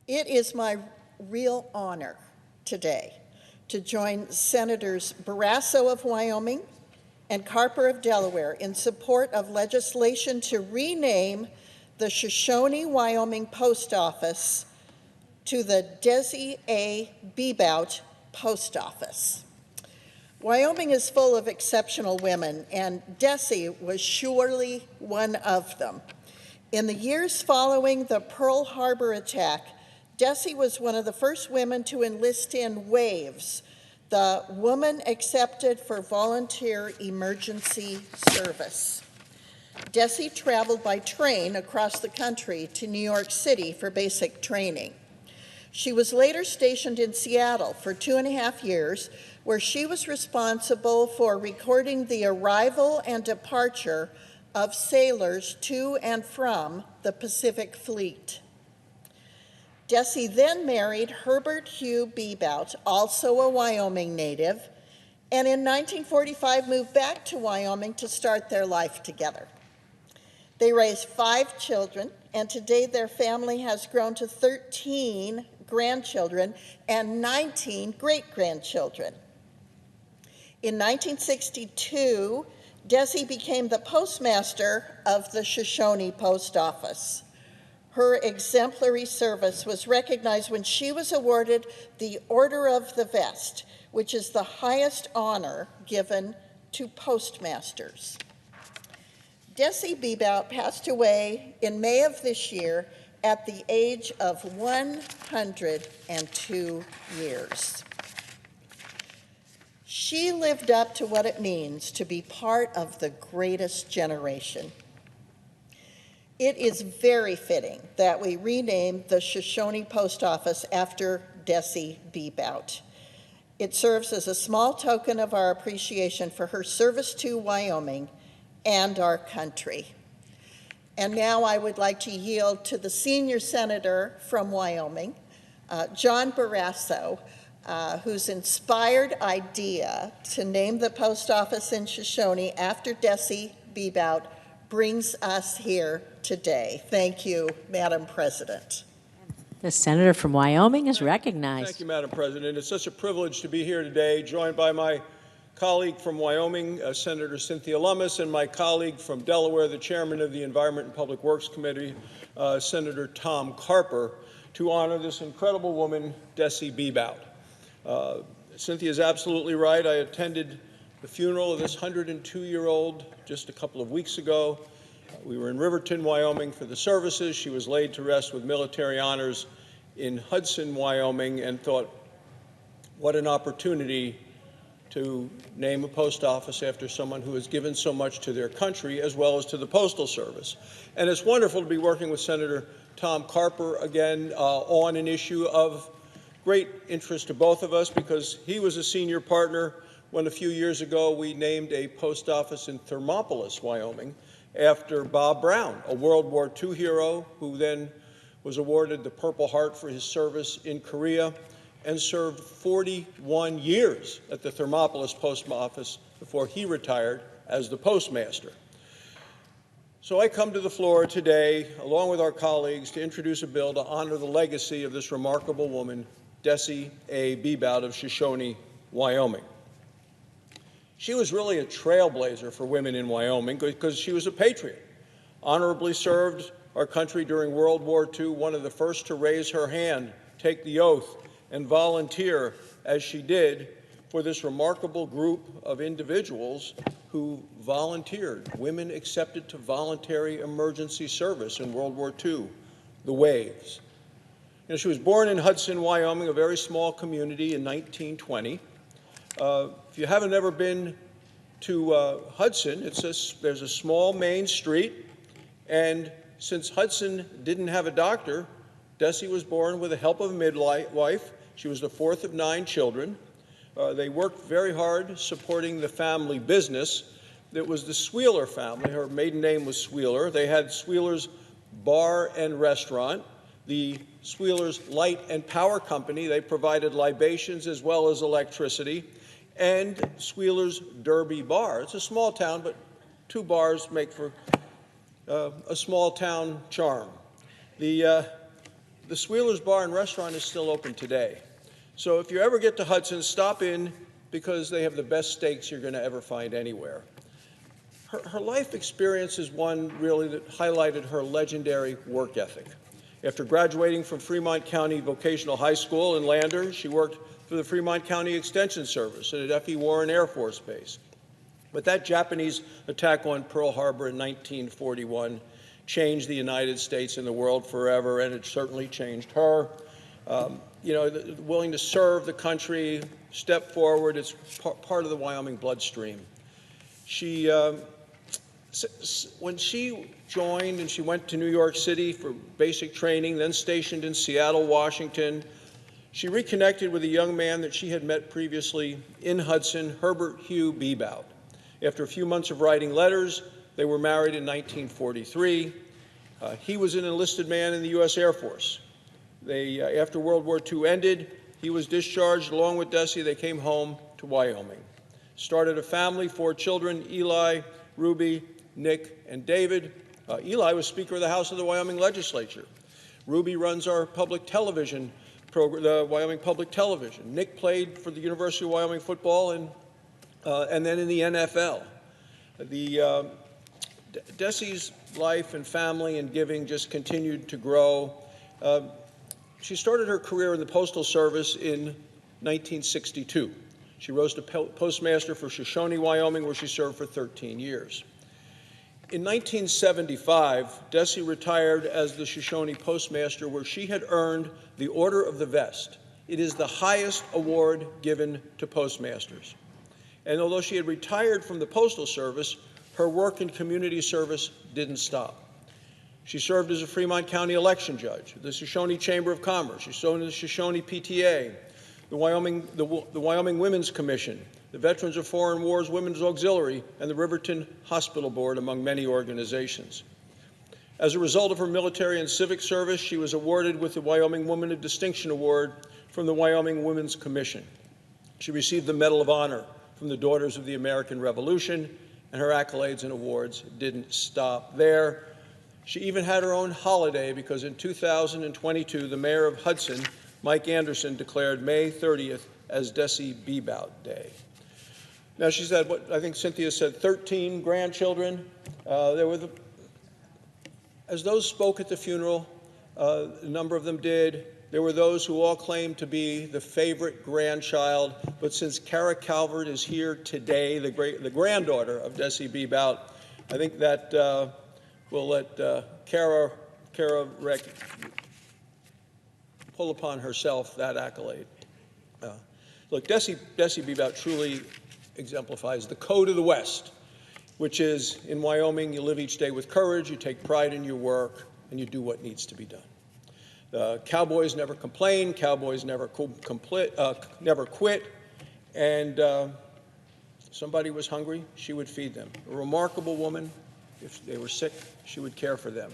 It is my real honor today to join Senators Barrasso of Wyoming and Carper of Delaware in support of legislation to rename the Shoshoni, Wyoming Post Office to the Dessie A. Bebout Post Office. Wyoming is full of exceptional women, and Dessie was surely one of them. In the years following the Pearl Harbor attack, Dessie was one of the first women to enlist in WAVES, the Woman Accepted for Volunteer Emergency Service. Dessie traveled by train across the country to New York City for basic training. She was later stationed in Seattle for 2.5 years, where she was responsible for recording the arrival and departure of sailors to and from the Pacific Fleet. Dessie then married Herbert Hugh Bebout, also a Wyoming native, and in 1945 moved back to Wyoming to start their life together. They raised 5 children, and today their family has grown to 13 grandchildren and 19 great-grandchildren. In 1962, Dessie became the postmaster of the Shoshoni Post Office. Her exemplary service was recognized when she was awarded the Order of the Vest, which is the highest honor given to postmasters. Dessie Bebout passed away in May of this year at the age of 102 years. She lived up to what it means to be part of the greatest generation. It is very fitting that we rename the Shoshoni Post Office after Dessie Bebout. It serves as a small token of our appreciation for her service to Wyoming and our country. And now I would like to yield to the senior senator from Wyoming, John Barrasso, whose inspired idea to name the post office in Shoshoni after Dessie Bebout brings us here today. Thank you, Madam President. The senator from Wyoming is recognized. Thank you, Madam President. It's such a privilege to be here today, joined by my colleague from Wyoming, Senator Cynthia Lummis, and my colleague from Delaware, the chairman of the Environment and Public Works Committee, Senator Tom Carper, to honor this incredible woman, Dessie Bebout. Cynthia is absolutely right. I attended the funeral of this 102-year-old just a couple of weeks ago. We were in Riverton, Wyoming for the services. She was laid to rest with military honors in Hudson, Wyoming, and thought, what an opportunity to name a post office after someone who has given so much to their country as well as to the Postal Service. And it's wonderful to be working with Senator Tom Carper again on an issue of great interest to both of us, because he was a senior partner when a few years ago we named a post office in Thermopolis, Wyoming, after Bob Brown, a World War II hero who then was awarded the Purple Heart for his service in Korea and served 41 years at the Thermopolis Post Office before he retired as the postmaster. So I come to the floor today, along with our colleagues, to introduce a bill to honor the legacy of this remarkable woman, Dessie A. Bebout of Shoshoni, Wyoming. She was really a trailblazer for women in Wyoming because she was a patriot, honorably served our country during World War II, one of the first to raise her hand, take the oath, and volunteer as she did for this remarkable group of individuals who volunteered, women accepted to voluntary emergency service in World War II, the WAVES. You know, she was born in Hudson, Wyoming, a very small community, in 1920. If you haven't ever been to Hudson, there's a small main street, and since Hudson didn't have a doctor, Dessie was born with the help of a midwife. She was the 4th of 9 children. They worked very hard supporting the family business. It was the Sweeler family. Her maiden name was Sweeler. They had Sweeler's Bar and Restaurant, the Sweeler's Light and Power Company. They provided libations as well as electricity, and Sweeler's Derby Bar. It's a small town, but 2 bars make for a small town charm. The the Squealer's Bar and Restaurant is still open today. So if you ever get to Hudson, stop in because they have the best steaks you're going to ever find anywhere. Her life experience is one really that highlighted her legendary work ethic. After graduating from Fremont County Vocational High School in Lander, she worked for the Fremont County Extension Service at F.E. Warren Air Force Base. But that Japanese attack on Pearl Harbor in 1941 changed the United States and the world forever, and it certainly changed her. Willing to serve the country, step forward, it's part of the Wyoming bloodstream. When she joined and she went to New York City for basic training, then stationed in Seattle, Washington, she reconnected with a young man that she had met previously in Hudson, Herbert Hugh Bebout. After a few months of writing letters, they were married in 1943. He was an enlisted man in the U.S. Air Force. After World War II ended, he was discharged along with Dessie. They came home to Wyoming. Started a family, 4 children, Eli, Ruby, Nick, and David. Eli was Speaker of the House of the Wyoming Legislature. Ruby runs our public television program, the Wyoming Public Television. Nick played for the University of Wyoming football and then in the NFL. Dessie's life and family and giving just continued to grow. She started her career in the Postal Service in 1962. She rose to Postmaster for Shoshoni, Wyoming, where she served for 13 years. In 1975, Dessie retired as the Shoshoni Postmaster, where she had earned the Order of the Vest. It is the highest award given to postmasters. And although she had retired from the Postal Service, her work in community service didn't stop. She served as a Fremont County election judge, the Shoshoni Chamber of Commerce. She served in the Shoshoni PTA, the Wyoming Women's Commission, the Veterans of Foreign Wars Women's Auxiliary, and the Riverton Hospital Board, among many organizations. As a result of her military and civic service, she was awarded with the Wyoming Woman of Distinction Award from the Wyoming Women's Commission. She received the Medal of Honor from the Daughters of the American Revolution, and her accolades and awards didn't stop there. She even had her own holiday because in 2022, the mayor of Hudson, Mike Anderson, declared May 30th as Dessie Bebout Day. Now, she's had what I think Cynthia said, 13 grandchildren. As those spoke at the funeral, a number of them did. There were those who all claimed to be the favorite grandchild, but since Kara Calvert is here today, the granddaughter of Dessie Bebout, I think that we'll let Kara pull upon herself that accolade. Look, Dessie Bebout truly exemplifies the code of the West, which is, in Wyoming, you live each day with courage, you take pride in your work, and you do what needs to be done. Cowboys never complain, cowboys never quit, and somebody was hungry, she would feed them. A remarkable woman. If they were sick, she would care for them.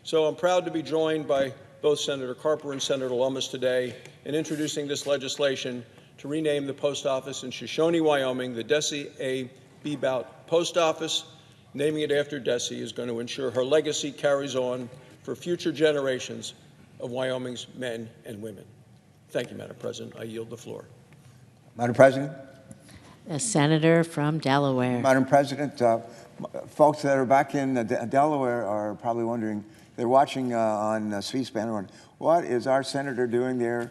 So I'm proud to be joined by both Senator Carper and Senator Lummis today in introducing this legislation to rename the post office in Shoshoni, Wyoming, the Dessie A. Bebout Post Office. Naming it after Dessie is going to ensure her legacy carries on for future generations of Wyoming's men and women. Thank you, Madam President. I yield the floor. Madam President? The senator from Delaware. Madam President, folks that are back in Delaware are probably wondering, they're watching on C-SPAN, wondering, what is our senator doing there,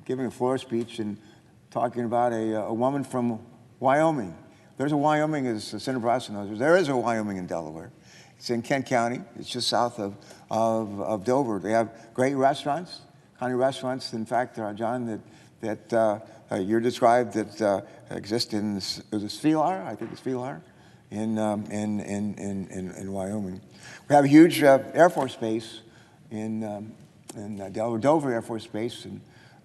giving a floor speech and talking about a woman from Wyoming? There's a Wyoming, as Senator Brasso knows, there is a Wyoming in Delaware. It's in Kent County. It's just south of Dover. They have great restaurants, county restaurants. In fact, John, that you're described that exist in, is it Svelar? I think it's Svelar in Wyoming. We have a huge Air Force base in Delaware, Dover Air Force Base, and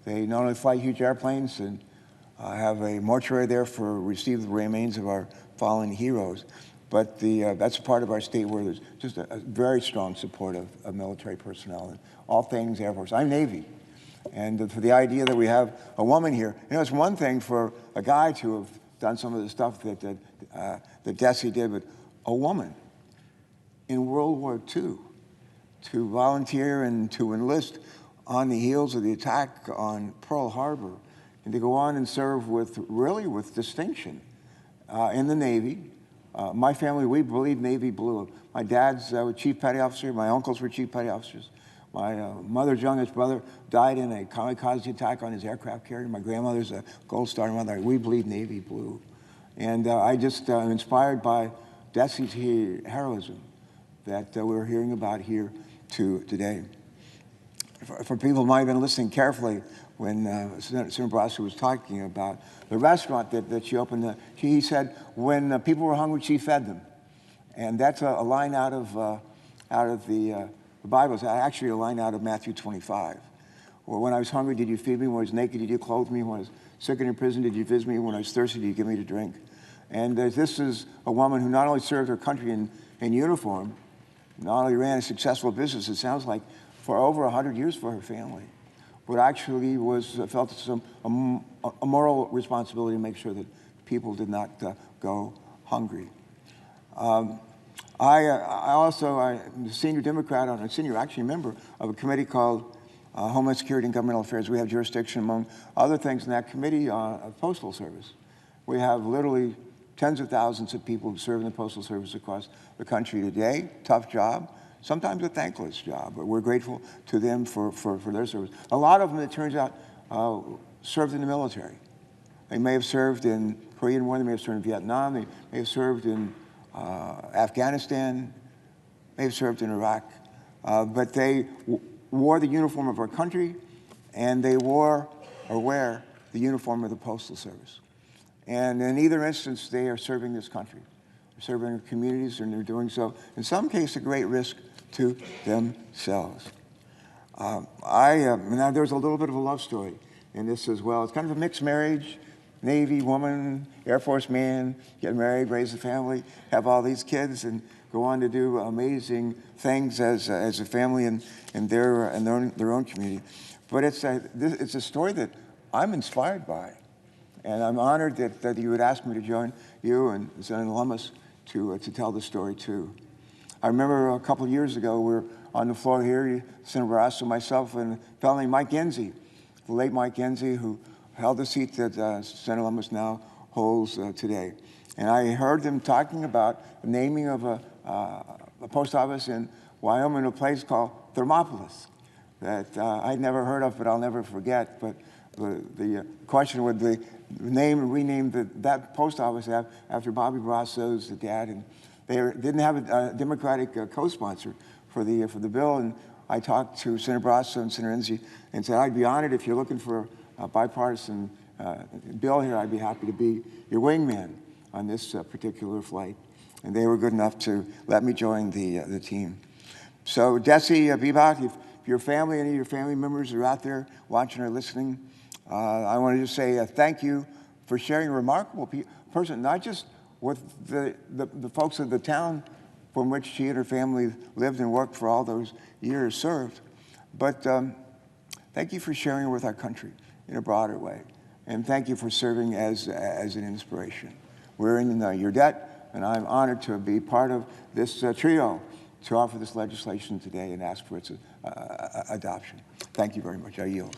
they not only fly huge airplanes and have a mortuary there for receive the remains of our fallen heroes, but that's a part of our state where there's just a very strong support of military personnel and all things Air Force. I'm Navy, and for the idea that we have a woman here, it's one thing for a guy to have done some of the stuff that Dessie did, but a woman in World War II to volunteer and to enlist on the heels of the attack on Pearl Harbor, and to go on and serve with distinction in the Navy. My family, we believe Navy blue. My dad's chief petty officer. My uncles were chief petty officers. My mother's youngest brother died in a kamikaze attack on his aircraft carrier. My grandmother's a Gold Star mother. We believe Navy blue. And I just am inspired by Dessie's heroism that we're hearing about here today. For people who might have been listening carefully when Senator Bebout was talking about the restaurant that she opened, he said when people were hungry, she fed them. And that's a line out of the Bible. It's actually a line out of Matthew 25. Well, when I was hungry, did you feed me? When I was naked, did you clothe me? When I was sick and in prison, did you visit me? When I was thirsty, did you give me to drink? And this is a woman who not only served her country in uniform, not only ran a successful business, it sounds like, for over 100 years for her family, but actually felt a moral responsibility to make sure that people did not go hungry. I'm a senior Democrat, a senior actually member of a committee called Homeland Security and Governmental Affairs. We have jurisdiction, among other things, in that committee of Postal Service. We have literally tens of thousands of people who serve in the Postal Service across the country today. Tough job, sometimes a thankless job, but we're grateful to them for their service. A lot of them, it turns out, served in the military. They may have served in Korean War, they may have served in Vietnam, they may have served in Afghanistan, may have served in Iraq, but they wore the uniform of our country, and they wear the uniform of the Postal Service. And in either instance, they are serving this country. They're serving their communities, and they're doing so, in some cases, at great risk to themselves. Now there's a little bit of a love story in this as well. It's kind of a mixed marriage. Navy woman, Air Force man, get married, raise a family, have all these kids, and go on to do amazing things as a family in their own community. But it's a story that I'm inspired by. And I'm honored that you would ask me to join you and Senator Lummis to tell the story too. I remember a couple of years ago, we were on the floor here, Senator Barrasso, myself, and a fellow named Mike Genzie, the late Mike Genzie, who held the seat that Senator Lummis now holds today. And I heard them talking about the naming of a post office in Wyoming, a place called Thermopolis, that I'd never heard of, but I'll never forget. But the question would be, rename that post office after Bobby Barrasso's dad, and they didn't have a Democratic co-sponsor for the bill. And I talked to Senator Barrasso and Senator Enzi and said, I'd be honored if you're looking for a bipartisan bill here. I'd be happy to be your wingman on this particular flight. And they were good enough to let me join the team. So Dessie, Bebout, if your family, any of your family members are out there watching or listening, I want to just say thank you for sharing a remarkable person, not just with the folks of the town from which she and her family lived and worked for all those years, served, but thank you for sharing with our country in a broader way. And thank you for serving as an inspiration. We're in your debt, and I'm honored to be part of this trio to offer this legislation today and ask for its adoption. Thank you very much. I yield.